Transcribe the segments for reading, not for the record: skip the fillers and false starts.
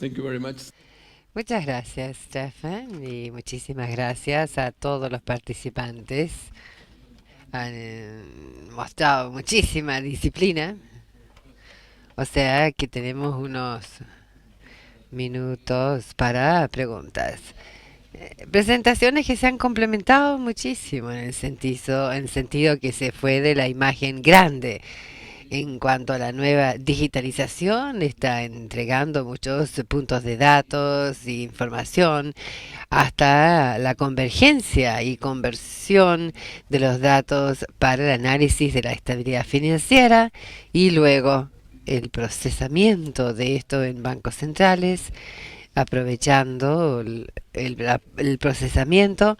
Thank you very much. Muchas gracias, Stefan, y muchísimas gracias a todos los participantes. Han mostrado muchísima disciplina, o sea que tenemos unos minutos para preguntas. Presentaciones que se han complementado muchísimo en el sentido que se fue de la imagen grande. En cuanto a la nueva digitalización, está entregando muchos puntos de datos e información hasta la convergencia y conversión de los datos para el análisis de la estabilidad financiera y luego el procesamiento de esto en bancos centrales, aprovechando el procesamiento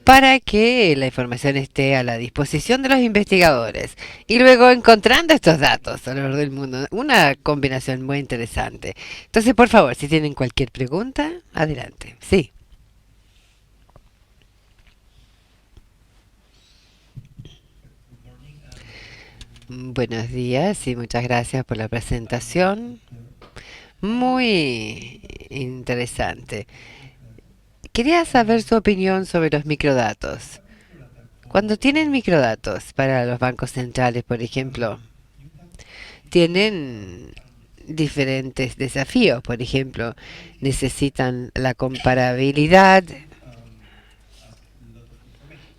para que la información esté a la disposición de los investigadores y luego encontrando estos datos alrededor del mundo. Una combinación muy interesante. Entonces, por favor, si tienen cualquier pregunta, adelante. Sí. Buenos días y muchas gracias por la presentación. Muy interesante. Quería saber su opinión sobre los microdatos. Cuando tienen microdatos para los bancos centrales, por ejemplo, tienen diferentes desafíos. Por ejemplo, necesitan la comparabilidad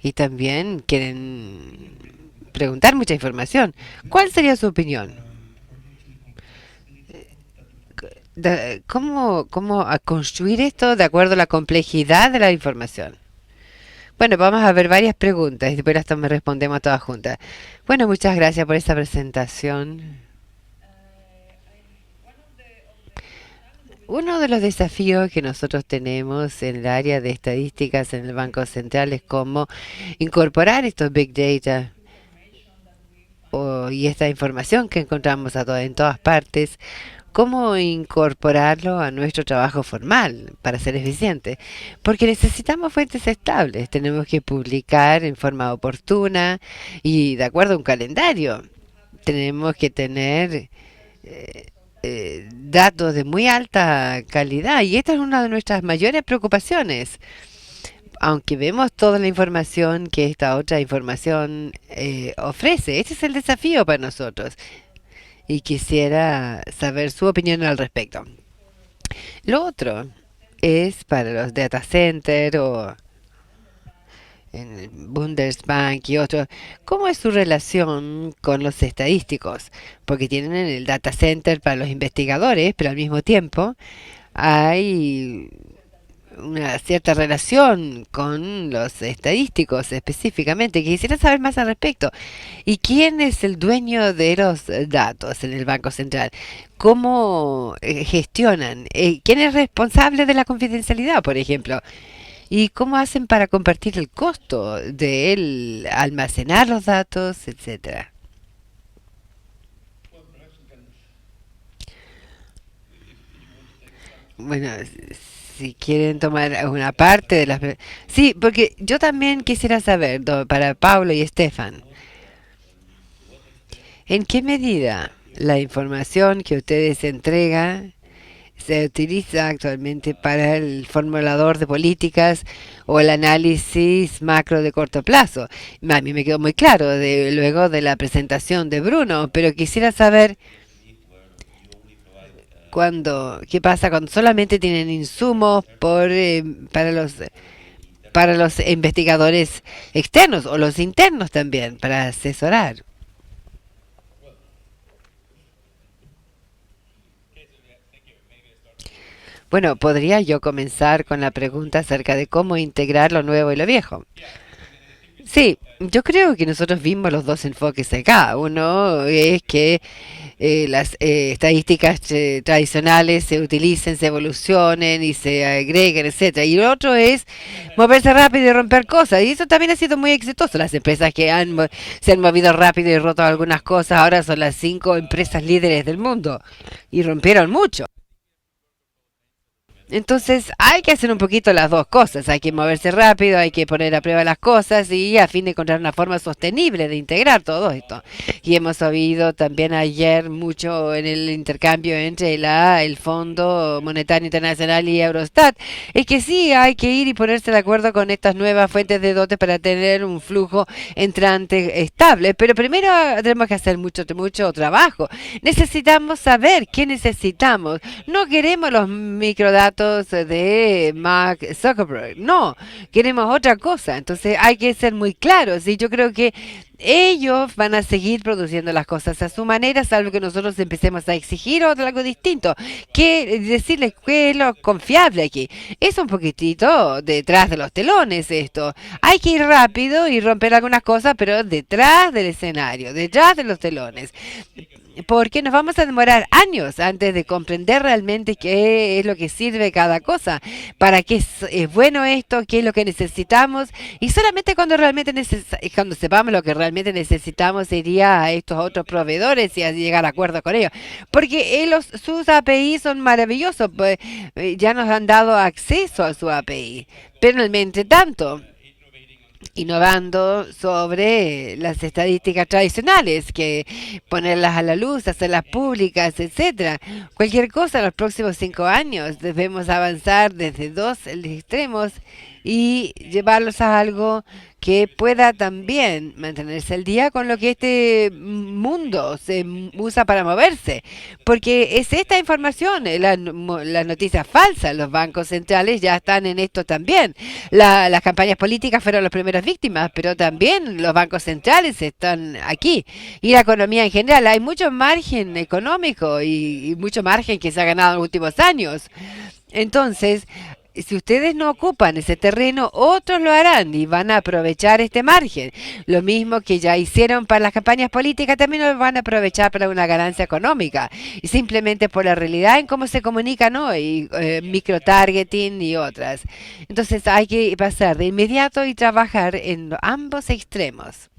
y también quieren preguntar mucha información. ¿Cuál sería su opinión? ¿Cómo a construir esto de acuerdo a la complejidad de la información? Bueno, vamos a ver varias preguntas y después hasta me respondemos todas juntas. Bueno, muchas gracias por esta presentación. Uno de los desafíos que nosotros tenemos en el área de estadísticas en el Banco Central es cómo incorporar estos big data y esta información que encontramos en todas partes, cómo incorporarlo a nuestro trabajo formal para ser eficiente. Porque necesitamos fuentes estables, tenemos que publicar en forma oportuna y de acuerdo a un calendario. Tenemos que tener datos de muy alta calidad y esta es una de nuestras mayores preocupaciones. Aunque vemos toda la información que esta otra información ofrece, este es el desafío para nosotros y quisiera saber su opinión al respecto. Lo otro es para los data centers o en el Bundesbank y otros, ¿cómo es su relación con los estadísticos? Porque tienen el data center para los investigadores, pero al mismo tiempo hay una cierta relación con los estadísticos específicamente. Quisiera saber más al respecto. ¿Y quién es el dueño de los datos en el Banco Central? ¿Cómo gestionan? ¿Quién es responsable de la confidencialidad, por ejemplo? ¿Y cómo hacen para compartir el costo de el almacenar los datos, etcétera? Bueno, si quieren tomar una parte de las... Sí, porque yo también quisiera saber, para Pablo y Estefan, ¿en qué medida la información que ustedes entregan se utiliza actualmente para el formulador de políticas o el análisis macro de corto plazo? A mí me quedó muy claro luego de la presentación de Bruno, pero quisiera saber qué pasa cuando solamente tienen insumos para los investigadores externos o los internos también para asesorar. Bueno, podría yo comenzar con la pregunta acerca de cómo integrar lo nuevo y lo viejo. Sí, yo creo que nosotros vimos los dos enfoques acá. Uno es que las estadísticas tradicionales se utilicen, se evolucionen y se agreguen, etcétera. Y el otro es moverse rápido y romper cosas. Y eso también ha sido muy exitoso. Las empresas que se han movido rápido y roto algunas cosas ahora son las 5 empresas líderes del mundo y rompieron mucho. Entonces hay que hacer un poquito las dos cosas, hay que moverse rápido, hay que poner a prueba las cosas y a fin de encontrar una forma sostenible de integrar todo esto. Y hemos oído también ayer mucho en el intercambio entre el Fondo Monetario Internacional y Eurostat, es que sí hay que ir y ponerse de acuerdo con estas nuevas fuentes de dote para tener un flujo entrante estable, pero primero tenemos que hacer mucho trabajo. Necesitamos saber qué necesitamos. No queremos los microdatos de Mark Zuckerberg, no, queremos otra cosa. Entonces hay que ser muy claros y yo creo que ellos van a seguir produciendo las cosas a su manera, salvo que nosotros empecemos a exigir algo distinto. Que decirles qué es lo confiable aquí. Es un poquitito detrás de los telones esto. Hay que ir rápido y romper algunas cosas, pero detrás del escenario, detrás de los telones, porque nos vamos a demorar años antes de comprender realmente qué es lo que sirve cada cosa, para qué es bueno esto, qué es lo que necesitamos, y solamente cuando sepamos lo que realmente necesitamos iría a estos otros proveedores y a llegar a acuerdo con ellos, porque sus API son maravillosos, pues ya nos han dado acceso a su API, pero entre tanto innovando sobre las estadísticas tradicionales, que ponerlas a la luz, hacerlas públicas, etcétera. Cualquier cosa en los próximos 5 años debemos avanzar desde dos extremos y llevarlos a algo que pueda también mantenerse al día con lo que este mundo se usa para moverse. Porque es esta información, las noticias falsas, los bancos centrales ya están en esto también. Las campañas políticas fueron las primeras víctimas, pero también los bancos centrales están aquí. Y la economía en general, hay mucho margen económico y mucho margen que se ha ganado en los últimos años. Entonces, si ustedes no ocupan ese terreno, otros lo harán y van a aprovechar este margen. Lo mismo que ya hicieron para las campañas políticas, también lo van a aprovechar para una ganancia económica. Y simplemente por la realidad en cómo se comunican hoy, microtargeting y otras. Entonces hay que pasar de inmediato y trabajar en ambos extremos.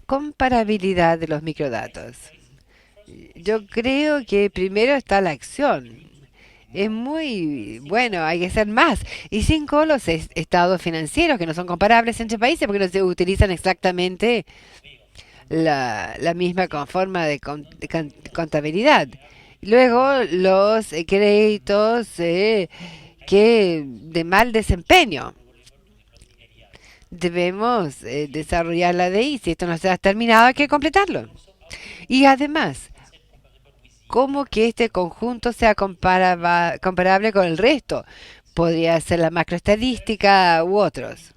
Comparabilidad de los microdatos. Yo creo que primero está la acción. Es muy bueno, hay que hacer más. Y cinco, los estados financieros que no son comparables entre países porque no se utilizan exactamente la misma forma de contabilidad. Luego, los créditos que de mal desempeño. Debemos desarrollar la DI. Si esto no se ha terminado, hay que completarlo. Y además, cómo que este conjunto sea comparable con el resto. Podría ser la macroestadística u otros.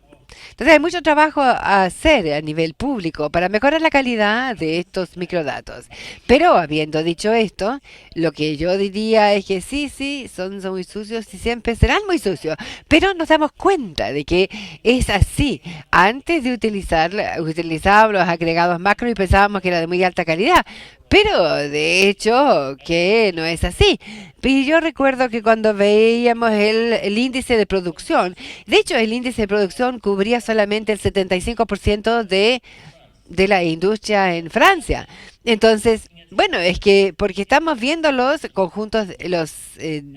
Entonces hay mucho trabajo a hacer a nivel público para mejorar la calidad de estos microdatos. Pero habiendo dicho esto, lo que yo diría es que sí, son muy sucios y siempre serán muy sucios. Pero nos damos cuenta de que es así. Antes de utilizábamos los agregados macro y pensábamos que era de muy alta calidad. Pero de hecho que no es así. Y yo recuerdo que cuando veíamos el índice de producción, de hecho el índice de producción cubría solamente el 75% de la industria en Francia. Entonces, bueno, es que porque estamos viendo los conjuntos, los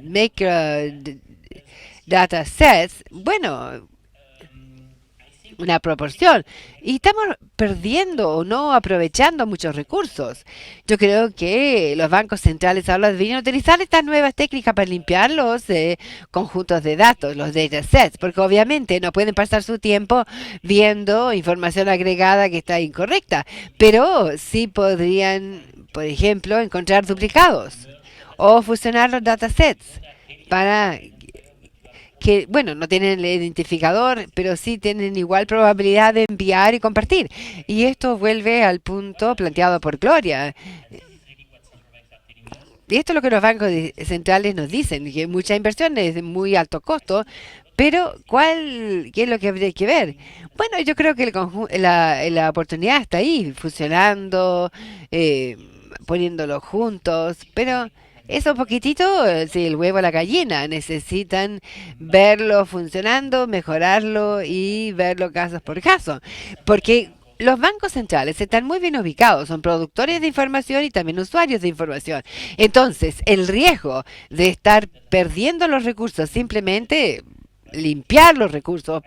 macro data sets, bueno, una proporción. Y estamos perdiendo o no aprovechando muchos recursos. Yo creo que los bancos centrales ahora deberían utilizar estas nuevas técnicas para limpiar los conjuntos de datos, los datasets, porque obviamente no pueden pasar su tiempo viendo información agregada que está incorrecta, pero sí podrían, por ejemplo, encontrar duplicados o fusionar los datasets para que, bueno, no tienen el identificador, pero sí tienen igual probabilidad de enviar y compartir. Y esto vuelve al punto planteado por Gloria. Y esto es lo que los bancos centrales nos dicen, que mucha inversión es de muy alto costo, pero ¿qué es lo que habría que ver? Bueno, yo creo que la oportunidad está ahí, fusionando, eh, poniéndolo juntos, pero es un poquitito, sí, el huevo a la gallina. Necesitan verlo funcionando, mejorarlo y verlo caso por caso. Porque Los bancos centrales están muy bien ubicados, son productores de información y también usuarios de información. Entonces, el riesgo de estar perdiendo los recursos, simplemente limpiar los recursos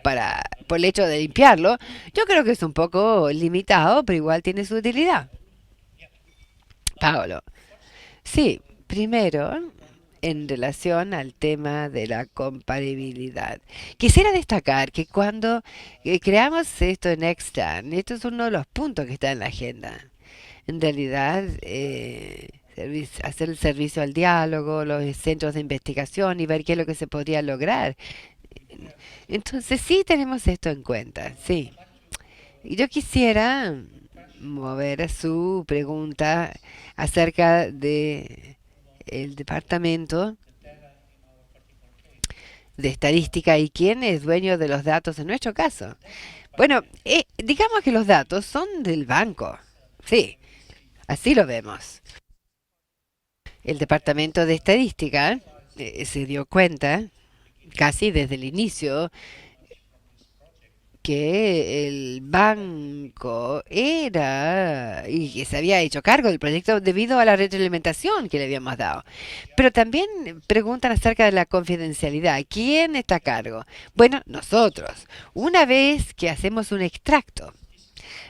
por el hecho de limpiarlo, yo creo que es un poco limitado, pero igual tiene su utilidad. Paolo. Sí, primero, en relación al tema de la compatibilidad. Quisiera destacar que cuando creamos esto en Extant, esto es uno de los puntos que está en la agenda. En realidad, hacer el servicio al diálogo, los centros de investigación y ver qué es lo que se podría lograr. Entonces sí tenemos esto en cuenta, sí. Y yo quisiera mover su pregunta acerca de el departamento de estadística y quién es dueño de los datos en nuestro caso. Bueno, digamos que los datos son del banco. Sí, así lo vemos. El departamento de estadística se dio cuenta casi desde el inicio que el banco era y que se había hecho cargo del proyecto debido a la retroalimentación que le habíamos dado. Pero también preguntan acerca de la confidencialidad. ¿Quién está a cargo? Bueno, nosotros. Una vez que hacemos un extracto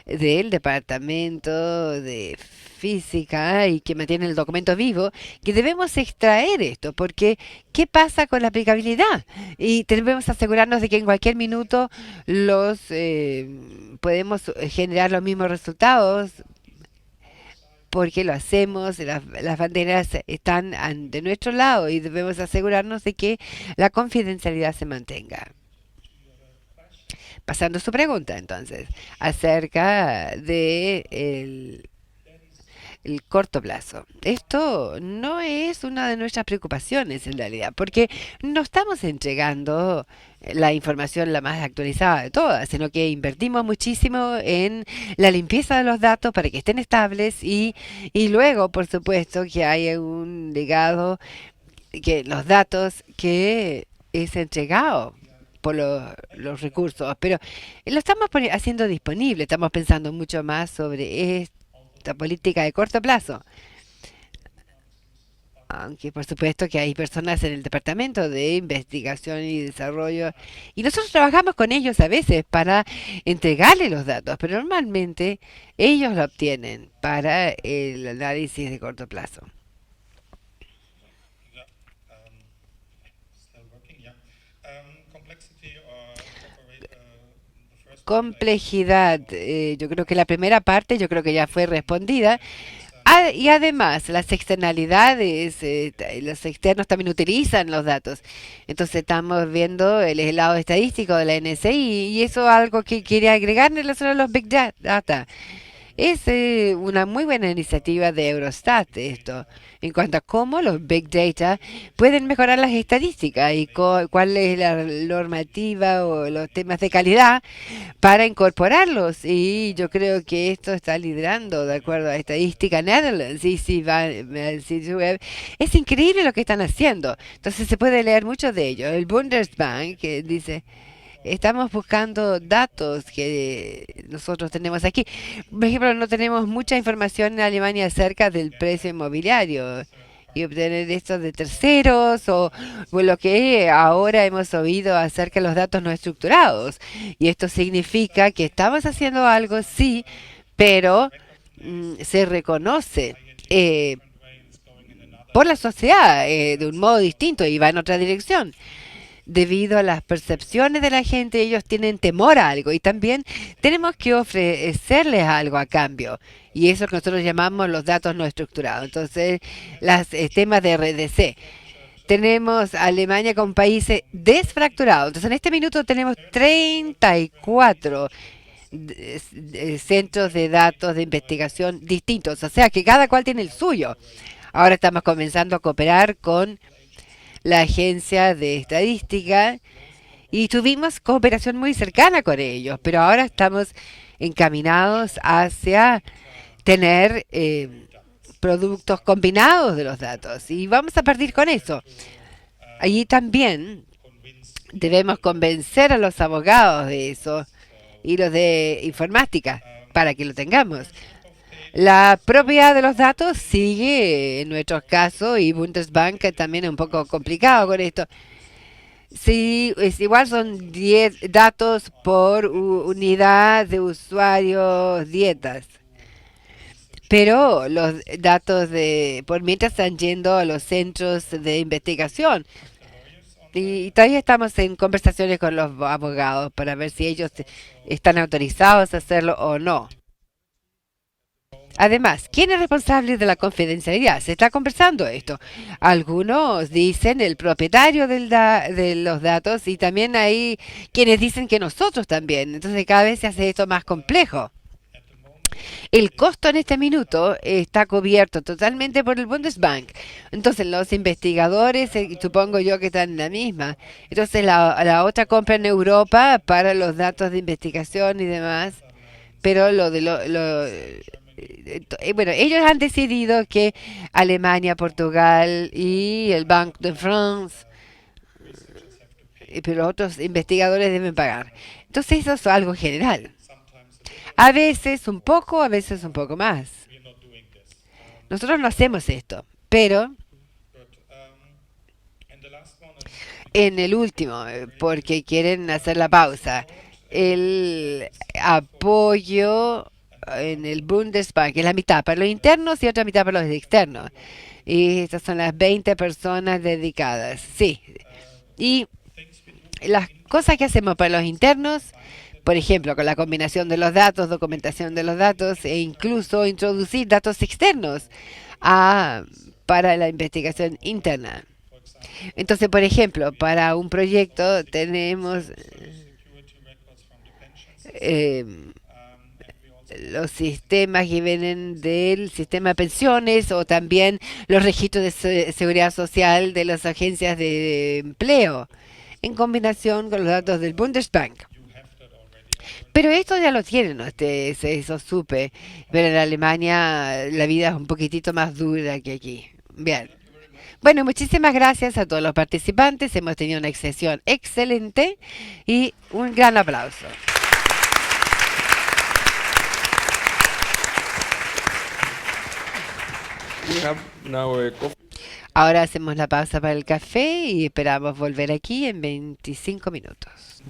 del departamento de física y que mantiene el documento vivo, que debemos extraer esto, porque ¿qué pasa con la aplicabilidad? Y debemos asegurarnos de que en cualquier minuto los podemos generar los mismos resultados. Porque lo hacemos, las banderas están de nuestro lado y debemos asegurarnos de que la confidencialidad se mantenga. Pasando a su pregunta, entonces, acerca de el corto plazo. Esto no es una de nuestras preocupaciones en realidad, porque no estamos entregando la información la más actualizada de todas, sino que invertimos muchísimo en la limpieza de los datos para que estén estables y luego, por supuesto, que haya un legado, que los datos que es entregado por los recursos, pero lo estamos haciendo disponible, estamos pensando mucho más sobre esta política de corto plazo. Aunque por supuesto que hay personas en el departamento de investigación y desarrollo y nosotros trabajamos con ellos a veces para entregarles los datos, pero normalmente ellos lo obtienen para el análisis de corto plazo. Complejidad, yo creo que la primera parte, yo creo que ya fue respondida. Y además, las externalidades, los externos también utilizan los datos. Entonces estamos viendo el lado estadístico de la NSI y eso es algo que quiere agregar en relación a los Big Data. Es una muy buena iniciativa de Eurostat esto, en cuanto a cómo los Big Data pueden mejorar las estadísticas y cuál es la normativa o los temas de calidad para incorporarlos. Y yo creo que esto está liderando, de acuerdo a Estadística Netherlands y si va al sitio web. Es increíble lo que están haciendo. Entonces se puede leer mucho de ello. El Bundesbank que dice... Estamos buscando datos que nosotros tenemos aquí. Por ejemplo, no tenemos mucha información en Alemania acerca del precio inmobiliario y obtener esto de terceros o lo que ahora hemos oído acerca de los datos no estructurados. Y esto significa que estamos haciendo algo, sí, pero se reconoce por la sociedad de un modo distinto y va en otra dirección debido a las percepciones de la gente, ellos tienen temor a algo y también tenemos que ofrecerles algo a cambio. Y eso es lo que nosotros llamamos los datos no estructurados. Entonces, los temas de RDC. Tenemos a Alemania con países desfracturados. Entonces, en este minuto tenemos 34 centros de datos de investigación distintos. O sea, que cada cual tiene el suyo. Ahora estamos comenzando a cooperar con la agencia de estadística y tuvimos cooperación muy cercana con ellos, pero ahora estamos encaminados hacia tener productos combinados de los datos y vamos a partir con eso. Allí también debemos convencer a los abogados de eso y los de informática. para que lo tengamos. La propiedad de los datos sigue en nuestros casos y Bundesbank también es un poco complicado con esto. Sí, es igual son 10 datos por unidad de usuarios dietas. Pero los datos de por mientras están yendo a los centros de investigación. Y todavía estamos en conversaciones con los abogados para ver si ellos están autorizados a hacerlo o no. Además, ¿quién es responsable de la confidencialidad? Se está conversando esto. Algunos dicen el propietario de los datos y también hay quienes dicen que nosotros también. Entonces cada vez se hace esto más complejo. El costo en este minuto está cubierto totalmente por el Bundesbank. Entonces los investigadores, supongo yo que están en la misma. Entonces la otra compra en Europa para los datos de investigación y demás. Pero bueno, ellos han decidido que Alemania, Portugal y el Banque de France, pero otros investigadores deben pagar. Entonces eso es algo general. A veces un poco, a veces un poco más. Nosotros no hacemos esto, pero en el último, porque quieren hacer la pausa, el apoyo en el Bundesbank es la mitad para los internos y otra mitad para los externos. Y estas son las 20 personas dedicadas. Sí. Y las cosas que hacemos para los internos, por ejemplo, con la combinación de los datos, documentación de los datos e incluso introducir datos externos a, para la investigación interna. Entonces, por ejemplo, para un proyecto tenemos eh, los sistemas que vienen del sistema de pensiones o también los registros de seguridad social de las agencias de empleo en combinación con los datos del Bundesbank. Pero esto ya lo tienen, ¿no? Eso supe. Pero en Alemania la vida es un poquitito más dura que aquí. Bien. Bueno, muchísimas gracias a todos los participantes. Hemos tenido una sesión excelente y un gran aplauso. We have now a coffee. Ahora hacemos la pausa para el café y esperamos volver aquí en 25 minutos.